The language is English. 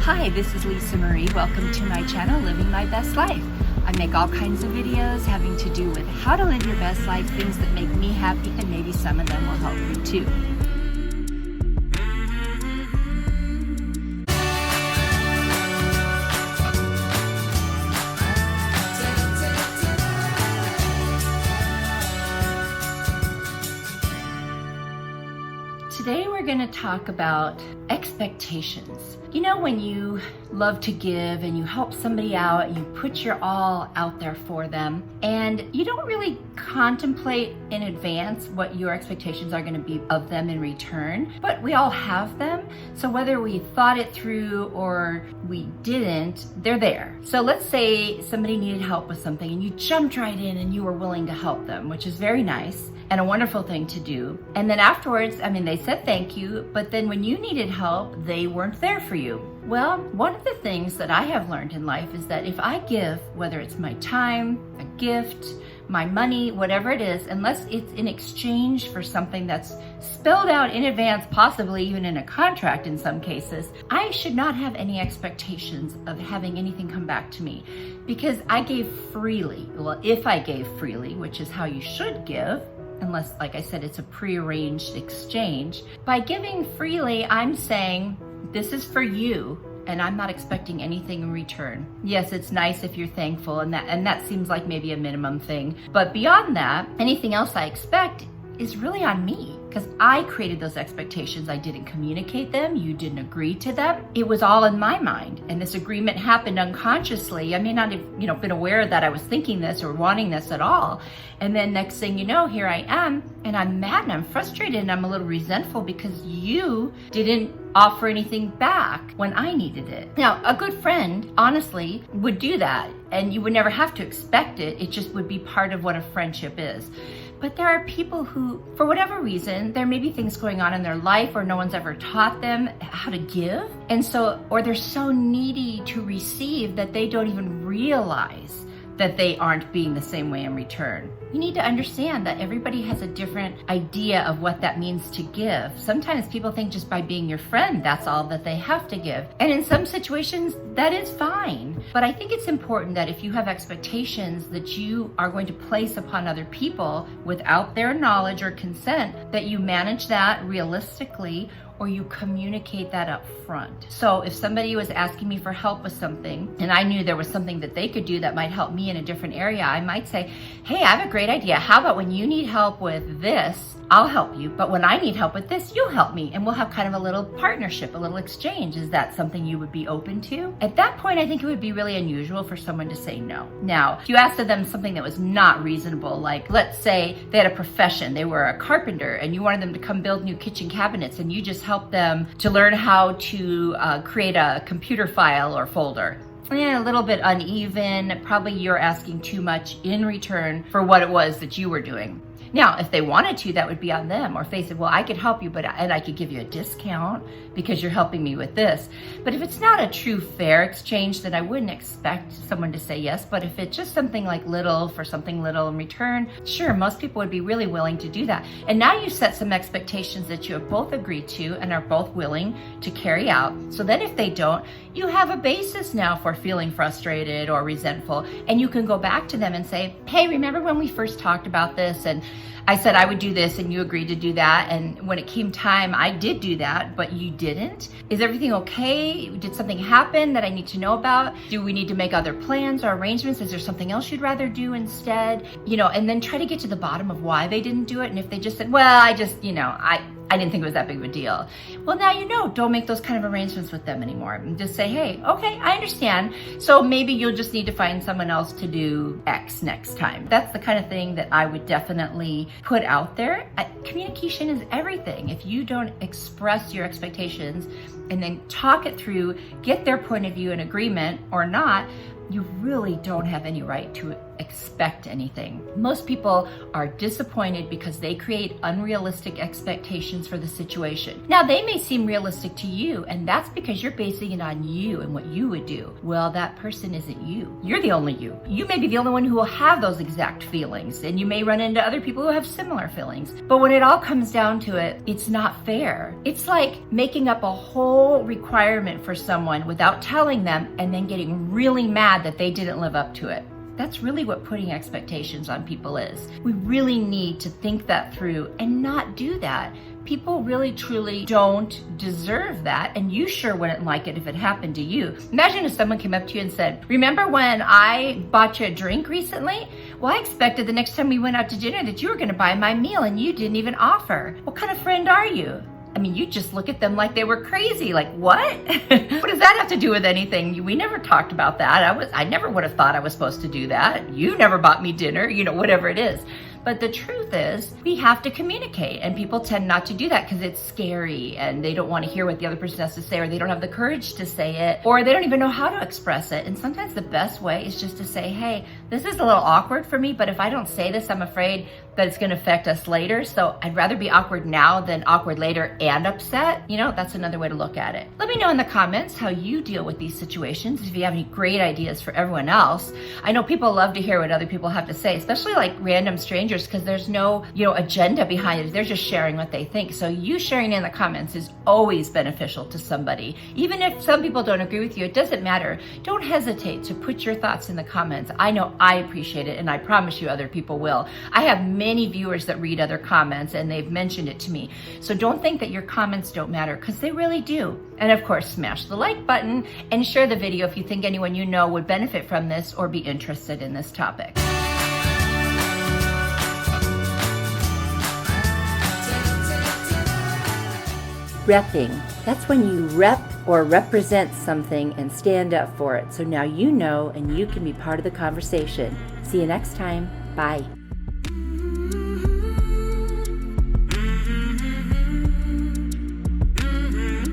Hi, this is Lisa Marie. Welcome to my channel, Living My Best Life. I make all kinds of videos having to do with how to live your best life, things that make me happy, and maybe some of them will help you too. Today we're going to talk about expectations. You know, when you love to give and you help somebody out, you put your all out there for them, and you don't really contemplate in advance what your expectations are going to be of them in return, but we all have them. So whether we thought it through or we didn't, they're there. So let's say somebody needed help with something and you jumped right in and you were willing to help them, which is very nice and a wonderful thing to do. And then afterwards, they said thank you, but then when you needed help, they weren't there for you. Well, one of the things that I have learned in life is that if I give, whether it's my time, a gift, my money, whatever it is, unless it's in exchange for something that's spelled out in advance, possibly even in a contract in some cases, I should not have any expectations of having anything come back to me, because I gave freely. Well, if I gave freely, which is how you should give, unless, like I said, it's a prearranged exchange. By giving freely, I'm saying, this is for you, and I'm not expecting anything in return. Yes, it's nice if you're thankful, and that seems like maybe a minimum thing. But beyond that, anything else I expect is really on me, because I created those expectations. I didn't communicate them. You didn't agree to them. It was all in my mind, and this agreement happened unconsciously. I may not have, been aware that I was thinking this or wanting this at all. And then next thing you know, here I am, and I'm mad and I'm frustrated and I'm a little resentful because you didn't offer anything back when I needed it. Now, a good friend, honestly, would do that, and you would never have to expect it. It just would be part of what a friendship is. But there are people who, for whatever reason, there may be things going on in their life or no one's ever taught them how to give. And so, or they're so needy to receive that they don't even realize that they aren't being the same way in return. You need to understand that everybody has a different idea of what that means to give. Sometimes people think just by being your friend, that's all that they have to give. And in some situations, that is fine. But I think it's important that if you have expectations that you are going to place upon other people without their knowledge or consent, that you manage that realistically, or you communicate that up front. So if somebody was asking me for help with something and I knew there was something that they could do that might help me in a different area, I might say, hey, I have a great idea. How about when you need help with this, I'll help you, but when I need help with this, you'll help me, and we'll have kind of a little partnership, a little exchange. Is that something you would be open to? At that point, I think it would be really unusual for someone to say no. Now, if you asked of them something that was not reasonable, like let's say they had a profession, they were a carpenter, and you wanted them to come build new kitchen cabinets, and you just helped them to learn how to create a computer file or folder. A little bit uneven. Probably you're asking too much in return for what it was that you were doing. Now, if they wanted to, that would be on them. Or if they said, well, I could help you, and I could give you a discount because you're helping me with this. But if it's not a true fair exchange, then I wouldn't expect someone to say yes. But if it's just something like little for something little in return, sure, most people would be really willing to do that. And now you set some expectations that you have both agreed to and are both willing to carry out. So then if they don't, you have a basis now for feeling frustrated or resentful. And you can go back to them and say, hey, remember when we first talked about this, and I said I would do this and you agreed to do that, and when it came time, I did do that, but you didn't. Is everything okay? Did something happen that I need to know about? Do we need to make other plans or arrangements? Is there something else you'd rather do instead? And then try to get to the bottom of why they didn't do it. And if they just said, well, I didn't think it was that big of a deal. Well, now don't make those kind of arrangements with them anymore. And just say, hey, okay, I understand. So maybe you'll just need to find someone else to do X next time. That's the kind of thing that I would definitely put out there. Communication is everything. If you don't express your expectations and then talk it through, get their point of view in agreement or not, you really don't have any right to expect anything. Most people are disappointed because they create unrealistic expectations for the situation. Now, they may seem realistic to you, and that's because you're basing it on you and what you would do. Well, that person isn't you. You're the only you. You may be the only one who will have those exact feelings, and you may run into other people who have similar feelings. But when it all comes down to it, it's not fair. It's like making up a whole requirement for someone without telling them and then getting really mad that they didn't live up to it. That's really what putting expectations on people is. We really need to think that through and not do that. People really truly don't deserve that, and you sure wouldn't like it if it happened to you. Imagine if someone came up to you and said, remember when I bought you a drink recently? Well, I expected the next time we went out to dinner that you were gonna buy my meal and you didn't even offer. What kind of friend are you? I mean, you just look at them like they were crazy. Like, what? What does that have to do with anything? We never talked about that. I never would have thought I was supposed to do that. You never bought me dinner, whatever it is. But the truth is, we have to communicate, and people tend not to do that because it's scary and they don't want to hear what the other person has to say, or they don't have the courage to say it, or they don't even know how to express it. And sometimes the best way is just to say, hey, this is a little awkward for me, but if I don't say this, I'm afraid that it's going to affect us later. So I'd rather be awkward now than awkward later and upset. That's another way to look at it. Let me know in the comments how you deal with these situations. If you have any great ideas for everyone else. I know people love to hear what other people have to say, especially like random strangers, because there's no, agenda behind it. They're just sharing what they think. So you sharing in the comments is always beneficial to somebody. Even if some people don't agree with you, it doesn't matter. Don't hesitate to put your thoughts in the comments. I know I appreciate it, and I promise you other people will. I have many viewers that read other comments, and they've mentioned it to me. So don't think that your comments don't matter, because they really do. And of course, smash the like button and share the video if you think anyone you know would benefit from this or be interested in this topic. Repping. That's when you rep or represent something and stand up for it. So now you know, and you can be part of the conversation. See you next time. Bye.